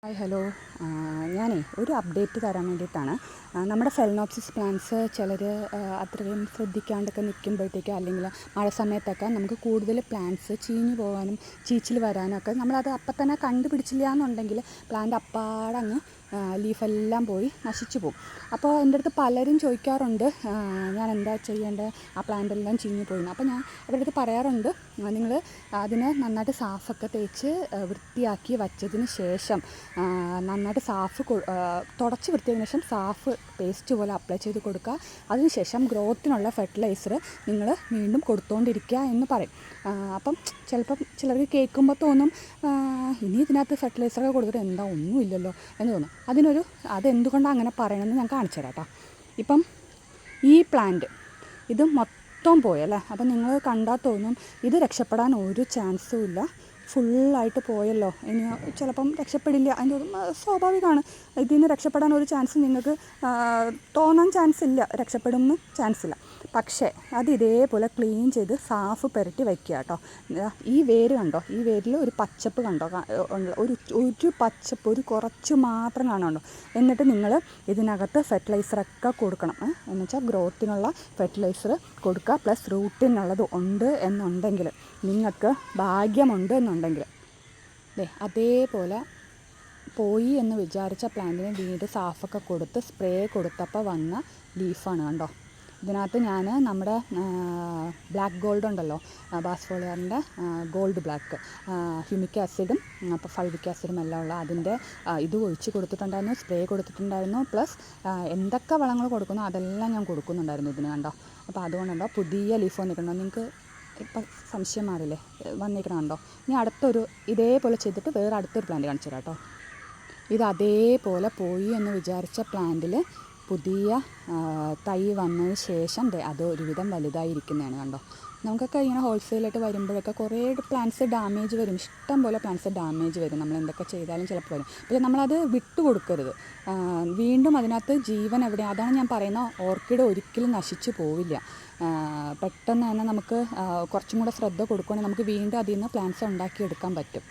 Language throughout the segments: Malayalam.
Hi hello. ഞാനേ ഒരു അപ്ഡേറ്റ് തരാൻ വേണ്ടിയിട്ടാണ്. നമ്മുടെ ഫെലനോപ്സിസ് പ്ലാന്റ്സ് ചിലർ അത്രയും ശ്രദ്ധിക്കാണ്ടൊക്കെ നിൽക്കുമ്പോഴത്തേക്കും അല്ലെങ്കിൽ മഴ സമയത്തൊക്കെ നമുക്ക് കൂടുതൽ പ്ലാന്റ്സ് ചീഞ്ഞു പോകാനും ചീച്ചിൽ വരാനൊക്കെ നമ്മളത് അപ്പം തന്നെ കണ്ടുപിടിച്ചില്ല എന്നുണ്ടെങ്കിൽ പ്ലാന്റ് അപ്പാടങ്ങ് ലീഫെല്ലാം പോയി നശിച്ചു പോകും. അപ്പോൾ എൻ്റെ അടുത്ത് പലരും ചോദിക്കാറുണ്ട് ഞാൻ എന്താ ചെയ്യേണ്ടത്, ആ പ്ലാന്റെല്ലാം ചീഞ്ഞു പോയിന്ന്. അപ്പോൾ ഞാൻ അവരുടെ അടുത്ത് പറയാറുണ്ട്, നിങ്ങൾ അതിനെ നന്നായിട്ട് സാഫൊക്കെ തേച്ച് വൃത്തിയാക്കി വച്ചതിന് ശേഷം നന്നായിട്ട് തുടച്ച് വൃത്തിയാക്കിയതിന് ശേഷം സാഫ് പേസ്റ്റ് പോലെ അപ്ലൈ ചെയ്ത് കൊടുക്കുക. അതിനുശേഷം ഗ്രോത്തിനുള്ള ഫെർട്ടിലൈസർ നിങ്ങൾ വീണ്ടും കൊടുത്തുകൊണ്ടിരിക്കുക എന്ന് പറയും. അപ്പം ചിലപ്പം ചിലർക്ക് കേൾക്കുമ്പോൾ തോന്നും ഇനി ഇതിനകത്ത് ഫെർട്ടിലൈസറൊക്കെ കൊടുത്തിട്ട് എന്താ ഒന്നുമില്ലല്ലോ എന്ന് തോന്നും. അതെന്തുകൊണ്ടാണ് അങ്ങനെ പറയണമെന്ന് ഞാൻ കാണിച്ചു തരാം കേട്ടോ. ഇപ്പം ഈ പ്ലാന്റ് ഇത് മൊത്തം പോയല്ലേ. അപ്പം നിങ്ങൾ കണ്ടാൽ തോന്നും ഇത് രക്ഷപ്പെടാൻ ഒരു ചാൻസും ഇല്ല, ഫുള്ളായിട്ട് പോയല്ലോ, ഇനി ചിലപ്പം രക്ഷപ്പെടില്ല. അതിൻ്റെ സ്വാഭാവികമാണ്. ഇതിൽ നിന്ന് രക്ഷപ്പെടാൻ ഒരു ചാൻസ് നിങ്ങൾക്ക് തോന്നാൻ ചാൻസ് ഇല്ല, രക്ഷപ്പെടുമെന്ന് ചാൻസ് ഇല്ല. പക്ഷേ അത് ഇതേപോലെ ക്ലീൻ ചെയ്ത് സാഫ് പുരട്ടി വയ്ക്കുക കേട്ടോ. ഈ വേര് കണ്ടോ, ഈ വേരിൽ ഒരു പച്ചപ്പ് കണ്ടോ, ഒരു പച്ചപ്പ് ഒരു കുറച്ച് മാത്രം കാണുന്നുണ്ടോ. എന്നിട്ട് നിങ്ങൾ ഇതിനകത്ത് ഫെർട്ടിലൈസറൊക്കെ കൊടുക്കണം. എന്ന് വെച്ചാൽ ഗ്രോത്തിനുള്ള ഫെർട്ടിലൈസർ കൊടുക്കുക. പ്ലസ് റൂട്ടിനുള്ളത് ഉണ്ട് എന്നുണ്ടെങ്കിൽ, നിങ്ങൾക്ക് ഭാഗ്യമുണ്ട് എന്നുണ്ടെങ്കിൽ അതേപോലെ പോയി എന്ന് വിചാരിച്ച പ്ലാന്റിന് വീണ്ടും സാഫൊക്കെ കൊടുത്ത് സ്പ്രേ കൊടുത്തപ്പോൾ വന്ന ലീഫാണ് കണ്ടോ. ഇതിനകത്ത് ഞാൻ നമ്മുടെ ബ്ലാക്ക് ഗോൾഡ് ഉണ്ടല്ലോ, ബാസ്ഫോളിയറിൻ്റെ ഗോൾഡ് ബ്ലാക്ക്, ഹ്യൂമിക് ആസിഡും അപ്പോൾ ഫൾവിക് ആസിഡും എല്ലാം ഉള്ള അതിൻ്റെ ഇത് ഒഴിച്ച് കൊടുത്തിട്ടുണ്ടായിരുന്നു, സ്പ്രേ കൊടുത്തിട്ടുണ്ടായിരുന്നു. പ്ലസ് എന്തൊക്കെ വളങ്ങൾ കൊടുക്കുന്നോ അതെല്ലാം ഞാൻ കൊടുക്കുന്നുണ്ടായിരുന്നു ഇതിന് കണ്ടോ. അപ്പോൾ അതുകൊണ്ടുണ്ടോ പുതിയ ലീഫ് വന്നിട്ടുണ്ടോ, നിങ്ങൾക്ക് ഇപ്പം സംശയം മാറില്ലേ, വന്നിരിക്കണമുണ്ടോ. ഇനി ഇതേപോലെ ചെയ്തിട്ട് വേറെ അടുത്തൊരു പ്ലാന്റ് കാണിച്ചു തരാം കേട്ടോ. ഇത് അതേപോലെ പോയി എന്ന് വിചാരിച്ച പ്ലാന്റിൽ പുതിയ തൈ വന്നതിന് ശേഷം അത് ഒരുവിധം വലുതായിരിക്കുന്നതാണ് കണ്ടോ. നമുക്കൊക്കെ ഇങ്ങനെ ഹോൾസെയിലായിട്ട് വരുമ്പോഴൊക്കെ കുറേ പ്ലാന്റ്സ് ഡാമേജ് വരും, ഇഷ്ടം പോലെ പ്ലാന്റ്സ് ഡാമേജ് വരും. നമ്മൾ എന്തൊക്കെ ചെയ്താലും ചിലപ്പോൾ വരും. പക്ഷേ നമ്മളത് വിട്ടു കൊടുക്കരുത്. വീണ്ടും അതിനകത്ത് ജീവൻ എവിടെ, അതാണ് ഞാൻ പറയുന്നത്, ഓർക്കിഡ് ഒരിക്കലും നശിച്ചു പോവില്ല. പെട്ടെന്ന് തന്നെ നമുക്ക് കുറച്ചും കൂടെ ശ്രദ്ധ കൊടുക്കുകയാണെങ്കിൽ നമുക്ക് വീണ്ടും അതിൽ നിന്ന് പ്ലാന്റ്സ് ഉണ്ടാക്കിയെടുക്കാൻ പറ്റും.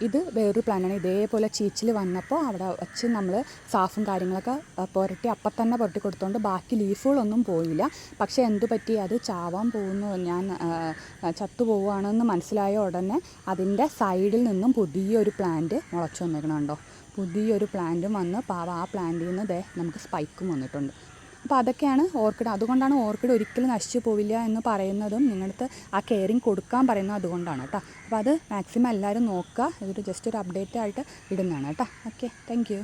ഇത് വേറൊരു പ്ലാന്റാണ്. ഇതേപോലെ ചീച്ചിൽ വന്നപ്പോൾ അവിടെ വച്ച് നമ്മൾ സാഫും കാര്യങ്ങളൊക്കെ അപ്പം തന്നെ പുരട്ടി കൊടുത്തുകൊണ്ട് ബാക്കി ലീഫുകളൊന്നും പോയില്ല. പക്ഷേ എന്തു പറ്റി, അത് ചാവാൻ പോകുന്നു, ഞാൻ ചത്തുപോവുകയാണെന്ന് മനസ്സിലായ ഉടനെ അതിൻ്റെ സൈഡിൽ നിന്നും പുതിയൊരു പ്ലാന്റ് മുളച്ചു വന്നേക്കണുണ്ടോ. പുതിയൊരു പ്ലാന്റും വന്ന് ആ പ്ലാന്റിൽ നിന്ന് നമുക്ക് സ്പൈക്കും വന്നിട്ടുണ്ട്. അപ്പോൾ അതൊക്കെയാണ് ഓർക്കിഡ്. അതുകൊണ്ടാണ് ഓർക്കിഡ് ഒരിക്കലും നശിച്ചു പോവില്ല എന്ന് പറയുന്നതും നിങ്ങളടുത്ത് ആ കെയറിങ് കൊടുക്കാൻ പറയുന്നത് അതുകൊണ്ടാണ് കേട്ടോ. അപ്പോൾ അത് മാക്സിമം എല്ലാവരും നോക്കുക. ഇതൊരു ജസ്റ്റ് ഒരു അപ്ഡേറ്റ് ആയിട്ട് ഇടുന്നതാണ് കേട്ടോ. Okay, thank you.